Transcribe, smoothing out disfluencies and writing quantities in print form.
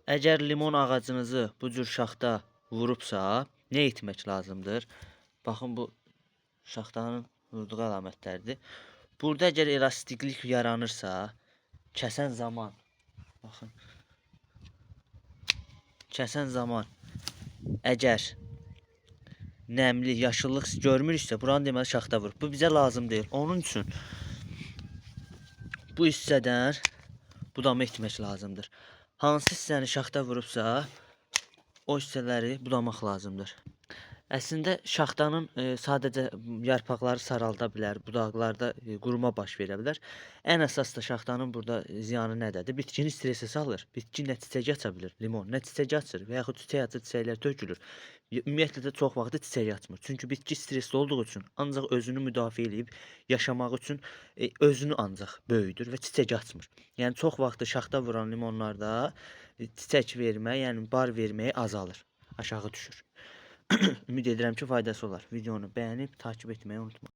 Əgər limon ağacınızı bu cür şaxta vurubsa, nə etmək lazımdır? Baxın, bu şaxtanın vurduğu əlamətlərdir. Burada əgər elastiklik yaranırsa, kəsən zaman, baxın, kəsən zaman əgər nəmli, yaşıllıq görmürüksə, buranı deməli şaxta vurub. Bu bizə lazım deyil. Onun üçün bu hissədən budama etmək lazımdır. Hansı hissəni şaxta vurubsa, o hissələri budamaq lazımdır. Əslində şaxtanın sadəcə yarpaqları saralda bilər, budaqlarda quruma baş verə bilər. Ən əsas da şaxtanın burada ziyanı nədədir? Bitkini stressə salır. Bitki nə çiçək aça bilir, limon nə çiçək açır və yaxud çiçək açır, çiçəklər tökülür. Ümumiyyətlə də çox vaxt çiçək açmır. Çünki bitki stresli olduğu üçün ancaq özünü müdafiə edib yaşamaq üçün özünü ancaq böyüdür və çiçək açmır. Yəni çox vaxt şaxta vuran limonlarda çiçək vermə, yəni bar verməyi azalır, aşağı düşür. Ümid edirəm ki, faydası olar. Videonu bəyənib takip etməyi unutmayın.